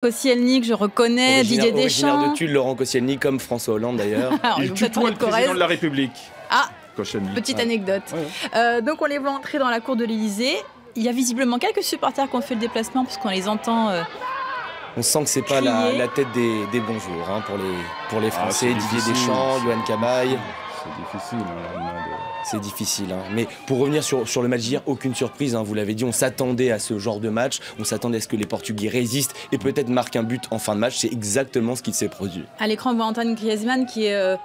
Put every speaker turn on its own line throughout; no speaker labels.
Koscielny, que je reconnais, Didier Deschamps.
Originaire de Tulle, Laurent Koscielny, comme François Hollande d'ailleurs.
Il tutoie le président de la République.
Ah,
Koscielny.
petite anecdote. Donc on les voit entrer dans la cour de l'Élysée. Il y a visiblement quelques supporters qui ont fait le déplacement, parce qu'on les entend
on sent que c'est pas la tête des bons jours hein, pour les Français. Didier Deschamps, Yoann Cabaye.
C'est difficile.
C'est difficile, hein. Mais pour revenir sur le match d'hier, aucune surprise, hein, vous l'avez dit, on s'attendait à ce genre de match, on s'attendait à ce que les Portugais résistent et peut-être marquent un but en fin de match, c'est exactement ce qui s'est produit.
À l'écran, on voit Antoine Griezmann qui est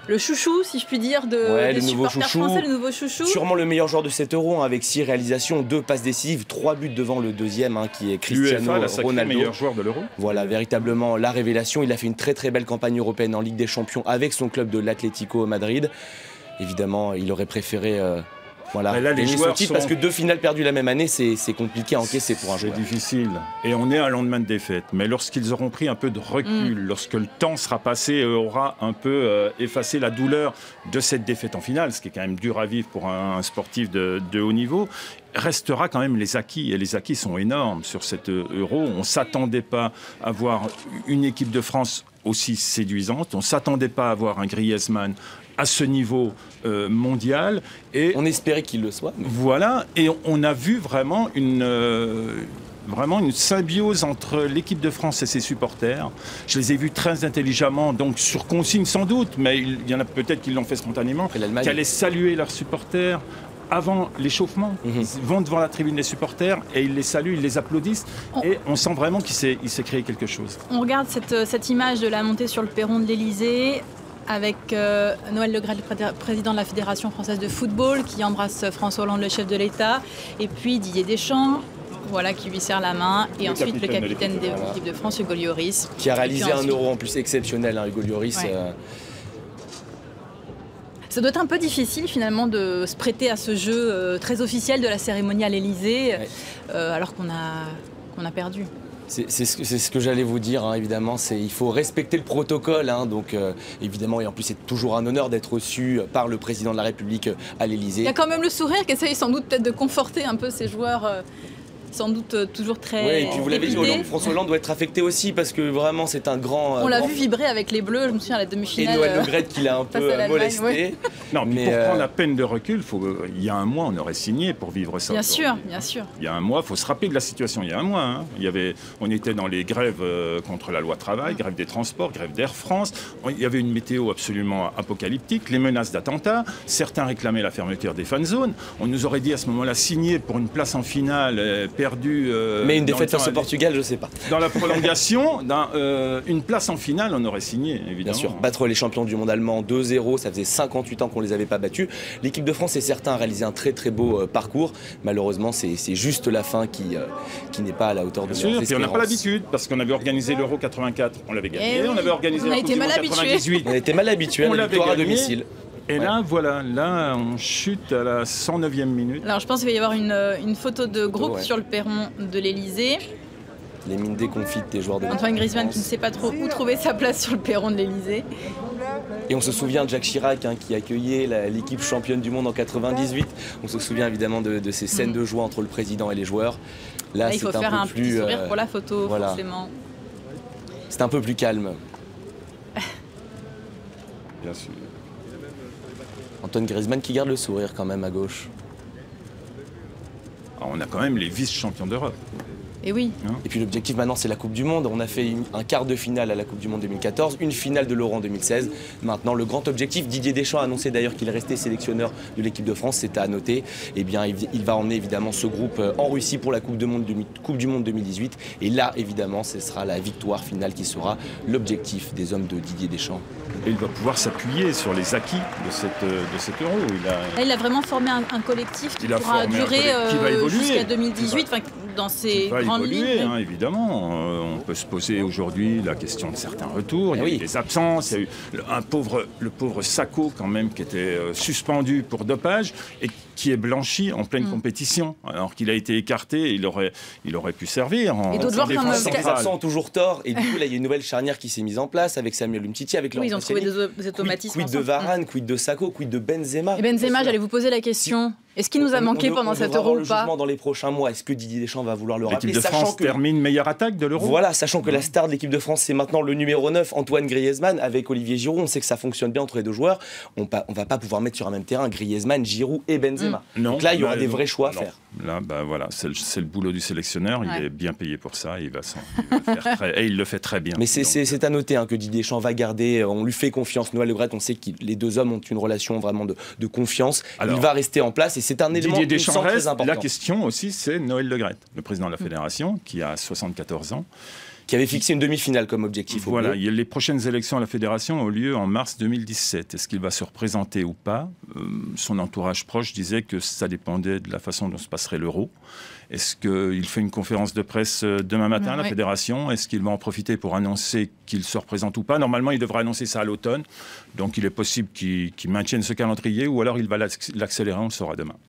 le chouchou, si je puis dire, des supporters français, le nouveau chouchou.
Sûrement le meilleur joueur de cet Euro, hein, avec 6 réalisations, 2 passes décisives, 3 buts devant le deuxième, hein, qui est Cristiano Ronaldo.
Meilleur joueur de l'Euro.
Voilà, véritablement la révélation. Il a fait une très très belle campagne européenne en Ligue des Champions avec son club de l'Atlético Madrid. Évidemment, il aurait préféré gagner son titre parce que 2 finales perdues la même année, c'est compliqué à encaisser pour un joueur.
C'est difficile. Et on est à un lendemain de défaite. Mais lorsqu'ils auront pris un peu de recul, lorsque le temps sera passé et aura un peu effacé la douleur de cette défaite en finale, ce qui est quand même dur à vivre pour un sportif de haut niveau, restera quand même les acquis. Et les acquis sont énormes sur cet Euro. On ne s'attendait pas à voir une équipe de France aussi séduisante. On ne s'attendait pas à voir un Griezmann à ce niveau mondial. Et
on espérait qu'il le soit. Mais...
Voilà, et on a vu vraiment une symbiose entre l'équipe de France et ses supporters. Je les ai vus très intelligemment, donc sur consigne sans doute, mais il y en a peut-être qui l'ont fait spontanément, qui allaient saluer leurs supporters avant l'échauffement. Ils vont devant la tribune des supporters et ils les saluent, ils les applaudissent. Et on sent vraiment qu'il s'est créé quelque chose.
On regarde cette image de la montée sur le perron de l'Élysée, avec Noël Le Graët, le président de la Fédération française de football, qui embrasse François Hollande, le chef de l'État, et puis Didier Deschamps, voilà, qui lui serre la main, et ensuite le capitaine de l'équipe de France, Hugo Lloris.
Qui a réalisé un Euro en plus exceptionnel, hein, Hugo Lloris. Ouais.
Ça doit être un peu difficile finalement de se prêter à ce jeu très officiel de la cérémonie à l'Élysée, alors qu'on a perdu.
C'est ce que j'allais vous dire, hein, évidemment, il faut respecter le protocole, hein, donc évidemment, et en plus c'est toujours un honneur d'être reçu par le président de la République à l'Élysée.
Il y a quand même le sourire qui essaye sans doute peut-être de conforter un peu ces joueurs, sans doute toujours très...
Oui, et puis vous l'avez dit, François Hollande doit être affecté aussi, parce que vraiment c'est un grand...
On l'a vu vibrer avec les Bleus, je me souviens à la demi-finale.
Et Noël Le Graët qui l'a un peu molesté.
Ouais.
Non, mais pour prendre la peine de recul, il y a un mois, on aurait signé pour vivre ça.
Bien sûr, bien sûr.
Il y a un mois, il faut se rappeler de la situation il y a un mois. Hein. On était dans les grèves contre la loi travail, grève des transports, grève d'Air France. Il y avait une météo absolument apocalyptique, les menaces d'attentats. Certains réclamaient la fermeture des fan zones. On nous aurait dit à ce moment-là, signer pour une place en finale perdue...
mais une défaite face au Portugal, je ne sais pas.
Dans la prolongation, une place en finale, on aurait signé, évidemment.
Bien sûr, battre les champions du monde allemands 2-0, ça faisait 58 ans qu'on ne les avait pas battus. L'équipe de France et certains a réalisé un très très beau parcours. Malheureusement, c'est juste la fin qui n'est pas à la hauteur de nos espérances.
Et on n'a pas l'habitude, parce qu'on avait organisé l'Euro 84, on l'avait gagné, on avait organisé la Coupe du Monde 98.
On était mal habitués à la victoire à domicile.
Et là, voilà, on chute à la 109e minute.
Alors je pense qu'il va y avoir une photo de groupe sur le perron de l'Élysée.
Les mines déconfites des joueurs de
Antoine Griezmann qui ne sait pas trop où trouver sa place sur le perron de l'Élysée.
Et on se souvient de Jacques Chirac, hein, qui accueillait l'équipe championne du monde en 98. On se souvient évidemment de ces scènes de joie entre le président et les joueurs.
Là il faut faire un petit sourire pour la photo, voilà. Forcément.
C'est un peu plus calme.
Bien sûr.
Antoine Griezmann qui garde le sourire quand même à gauche.
Alors on a quand même les vice-champions d'Europe.
Et oui.
Et puis l'objectif maintenant c'est la Coupe du Monde. On a fait un quart de finale à la Coupe du Monde 2014, une finale de l'Euro en 2016. Maintenant le grand objectif, Didier Deschamps a annoncé d'ailleurs qu'il restait sélectionneur de l'équipe de France, c'est à noter. Eh bien il va emmener évidemment ce groupe en Russie pour la Coupe du Monde 2018. Et là évidemment ce sera la victoire finale qui sera l'objectif des hommes de Didier Deschamps.
Et il va pouvoir s'appuyer sur les acquis de cet Euro.
Il a vraiment formé un collectif qui pourra durer jusqu'à 2018. Dans ces grandes lignes.
Hein, évidemment. On peut se poser aujourd'hui la question de certains retours. Il y a eu des absences. Il y a eu le pauvre Sacco quand même qui était suspendu pour dopage et qui est blanchi en pleine compétition, alors qu'il a été écarté, il aurait pu servir.
Et d'autres joueurs comme
les absents ont toujours tort. Et du coup, là, il y a une nouvelle charnière qui s'est mise en place avec Samuel Umtiti, avec
ils ont trouvé des automatismes.
Quid de Varane, quid de Sakho, quid de Benzema.
Et Benzema, j'allais vous poser la question. Est-ce qu'il nous a manqué pendant cet Euro ou pas?
Dans les prochains mois, est-ce que Didier Deschamps va vouloir le rappeler?
L'équipe de France termine meilleure attaque de l'Euro.
Voilà, sachant que la star de l'équipe de France, c'est maintenant le numéro 9, Antoine Griezmann, avec Olivier Giroud. On sait que ça fonctionne bien entre les deux joueurs. On va pas pouvoir mettre sur un même terrain Griezmann, Giroud et Benzema. Donc là, il y aura des vrais choix à faire.
Là, voilà, c'est le boulot du sélectionneur. Il est bien payé pour ça. Il le fait très bien.
Mais c'est à noter que Didier Deschamps va garder. On lui fait confiance. Noël Le Graët, on sait que les deux hommes ont une relation vraiment de confiance. Il va rester en place et c'est un élément très important.
La question aussi, c'est Noël Le Graët, le président de la fédération, qui a 74 ans.
Qui avait fixé une demi-finale comme objectif.
Voilà, les prochaines élections à la fédération ont lieu en mars 2017. Est-ce qu'il va se représenter ou pas? Son entourage proche disait que ça dépendait de la façon dont se passerait l'Euro. Est-ce qu'il fait une conférence de presse demain matin à la fédération? Est-ce qu'il va en profiter pour annoncer qu'il se représente ou pas? Normalement, il devrait annoncer ça à l'automne. Donc il est possible qu'il maintienne ce calendrier ou alors il va l'accélérer, on le saura demain.